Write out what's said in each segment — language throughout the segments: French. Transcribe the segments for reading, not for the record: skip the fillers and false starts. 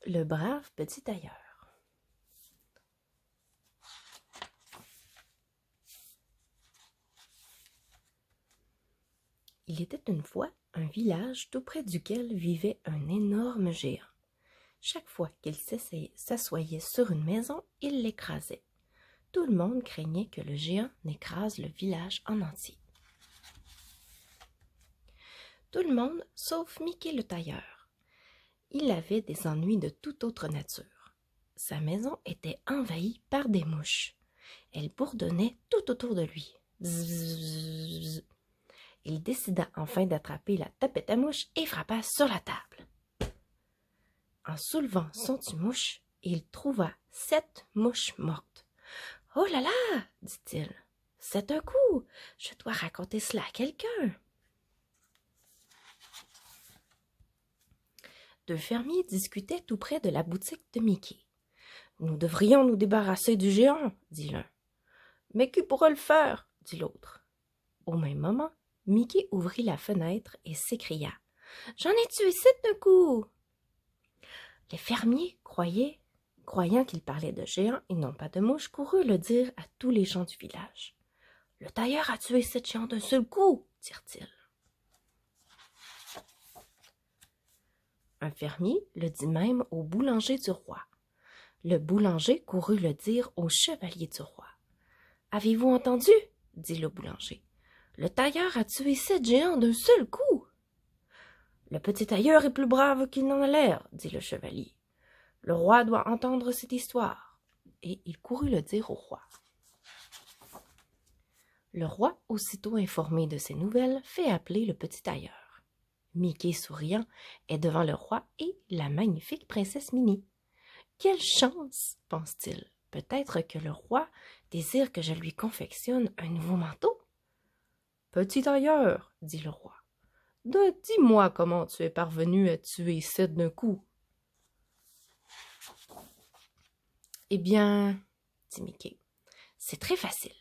Le brave petit tailleur. Il était une fois un village tout près duquel vivait un énorme géant. Chaque fois qu'il s'assoyait sur une maison, il l'écrasait. Tout le monde craignait que le géant n'écrase le village en entier. Tout le monde, sauf Mickey le tailleur. Il avait des ennuis de toute autre nature. Sa maison était envahie par des mouches. Elles bourdonnaient tout autour de lui. Bzzz. Il décida enfin d'attraper la tapette à mouches et frappa sur la table. En soulevant son tue-mouche, il trouva 7 mouches mortes. « Oh là là !» dit-il. « C'est un coup! Je dois raconter cela à quelqu'un. » Deux fermiers discutaient tout près de la boutique de Mickey. « Nous devrions nous débarrasser du géant, » dit l'un. « Mais qui pourra le faire ?» dit l'autre. Au même moment, Mickey ouvrit la fenêtre et s'écria « J'en ai tué 7 d'un coup !» Les fermiers croyant qu'il parlait de géants et non pas de mouches, coururent le dire à tous les gens du village. « Le tailleur a tué 7 géants d'un seul coup !» dirent-ils. Un fermier le dit même au boulanger du roi. Le boulanger courut le dire au chevalier du roi. « Avez-vous entendu ?» dit le boulanger. « Le tailleur a tué 7 géants d'un seul coup !»« Le petit tailleur est plus brave qu'il n'en a l'air, » dit le chevalier. « Le roi doit entendre cette histoire. » Et il courut le dire au roi. Le roi, aussitôt informé de ces nouvelles, fait appeler le petit tailleur. Mickey, souriant, est devant le roi et la magnifique princesse Minnie. « Quelle chance !» pense-t-il. « Peut-être que le roi désire que je lui confectionne un nouveau manteau. »« Petit tailleur, » dit le roi, « dis-moi comment tu es parvenu à tuer 7 d'un coup. »« Eh bien, dit Mickey, c'est très facile.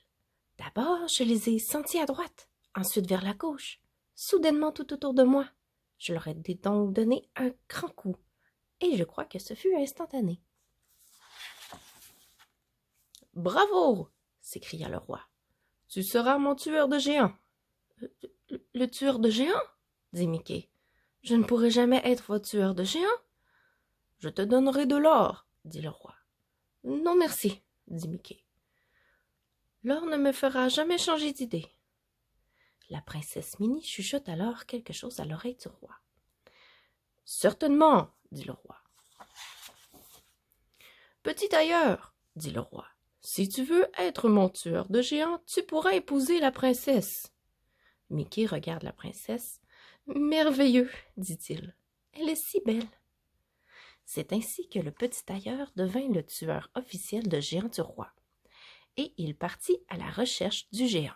D'abord, je les ai sentis à droite, ensuite vers la gauche, soudainement tout autour de moi. Je leur ai donc donné un grand coup, et je crois que ce fut instantané. »« Bravo !» s'écria le roi. « Tu seras mon tueur de géants. »« Le tueur de géants ?» dit Mickey. « Je ne pourrai jamais être votre tueur de géants. »« Je te donnerai de l'or, » dit le roi. « Non merci, » dit Mickey. « L'or ne me fera jamais changer d'idée. » La princesse Minnie chuchote alors quelque chose à l'oreille du roi. « Certainement, » dit le roi. « Petit tailleur, » dit le roi, « si tu veux être mon tueur de géants, tu pourras épouser la princesse. » Mickey regarde la princesse. « Merveilleux, dit-il. Elle est si belle. » C'est ainsi que le petit tailleur devint le tueur officiel de géants du roi. Et il partit à la recherche du géant.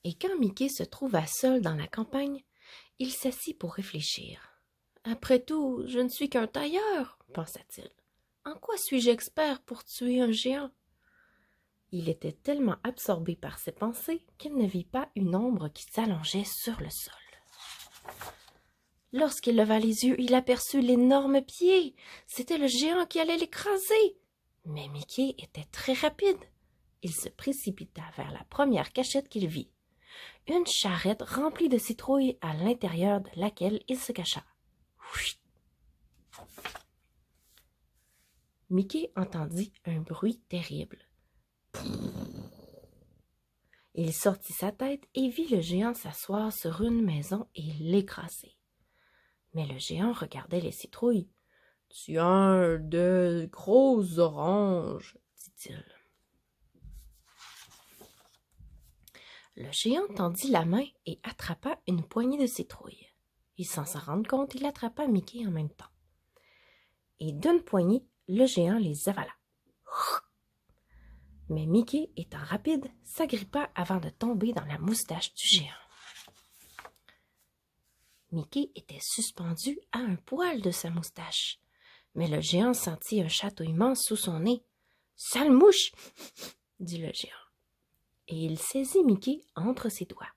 Et quand Mickey se trouva seul dans la campagne, il s'assit pour réfléchir. « Après tout, je ne suis qu'un tailleur, » pensa-t-il. « En quoi suis-je expert pour tuer un géant? » Il était tellement absorbé par ses pensées qu'il ne vit pas une ombre qui s'allongeait sur le sol. Lorsqu'il leva les yeux, il aperçut l'énorme pied. C'était le géant qui allait l'écraser. Mais Mickey était très rapide. Il se précipita vers la première cachette qu'il vit. Une charrette remplie de citrouilles à l'intérieur de laquelle il se cacha. Chut! Mickey entendit un bruit terrible. Il sortit sa tête et vit le géant s'asseoir sur une maison et l'écraser. Mais le géant regardait les citrouilles. « Tiens, de grosses oranges, » dit-il. Le géant tendit la main et attrapa une poignée de citrouilles. Et sans s'en rendre compte, il attrapa Mickey en même temps. Et d'une poignée, le géant les avala. Mais Mickey, étant rapide, s'agrippa avant de tomber dans la moustache du géant. Mickey était suspendu à un poil de sa moustache. Mais le géant sentit un chatouillement sous son nez. « Sale mouche !» dit le géant. Et il saisit Mickey entre ses doigts.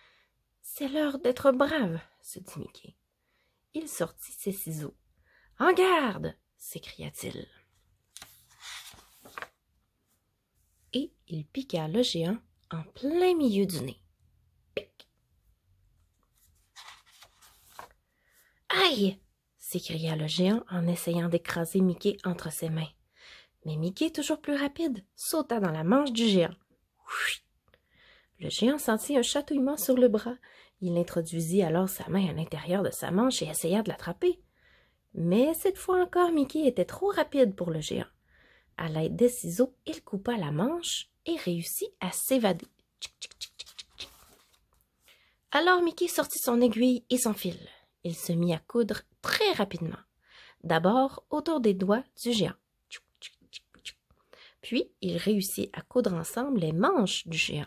« C'est l'heure d'être brave, » se dit Mickey. il sortit ses ciseaux. « En garde !» s'écria-t-il. Et il piqua le géant en plein milieu du nez. Pic! « Aïe !» s'écria le géant en essayant d'écraser Mickey entre ses mains. Mais Mickey, toujours plus rapide, sauta dans la manche du géant. Le géant sentit un chatouillement sur le bras. Il introduisit alors sa main à l'intérieur de sa manche et essaya de l'attraper. Mais cette fois encore, Mickey était trop rapide pour le géant. À l'aide des ciseaux, il coupa la manche et réussit à s'évader. Alors Mickey sortit son aiguille et son fil. Il se mit à coudre très rapidement. D'abord autour des doigts du géant. Puis il réussit à coudre ensemble les manches du géant.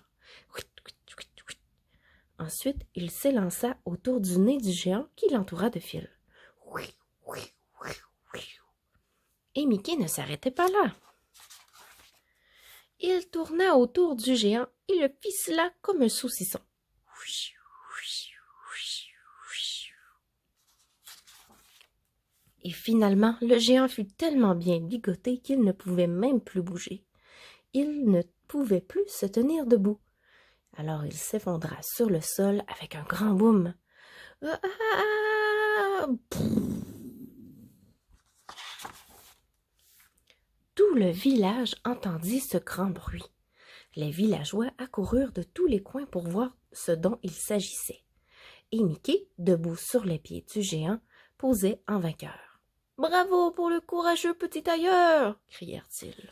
Ensuite, il s'élança autour du nez du géant qui l'entoura de fil. Et Mickey ne s'arrêtait pas là. Il tourna autour du géant et le ficela comme un saucisson. Et finalement, le géant fut tellement bien ligoté qu'il ne pouvait même plus bouger. Il ne pouvait plus se tenir debout. Alors il s'effondra sur le sol avec un grand boum. Tout le village entendit ce grand bruit. Les villageois accoururent de tous les coins pour voir ce dont il s'agissait. Et Mickey, debout sur les pieds du géant, posait en vainqueur. « Bravo pour le courageux petit tailleur !» crièrent-ils.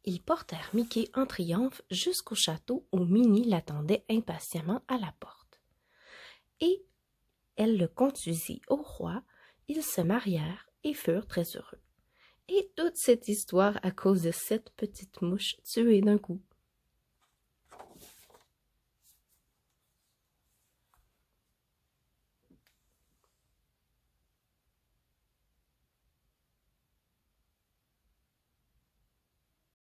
Ils portèrent Mickey en triomphe jusqu'au château où Minnie l'attendait impatiemment à la porte. Et elle le conduisit au roi, ils se marièrent et furent très heureux. Et toute cette histoire à cause de 7 petites mouches tuées d'un coup.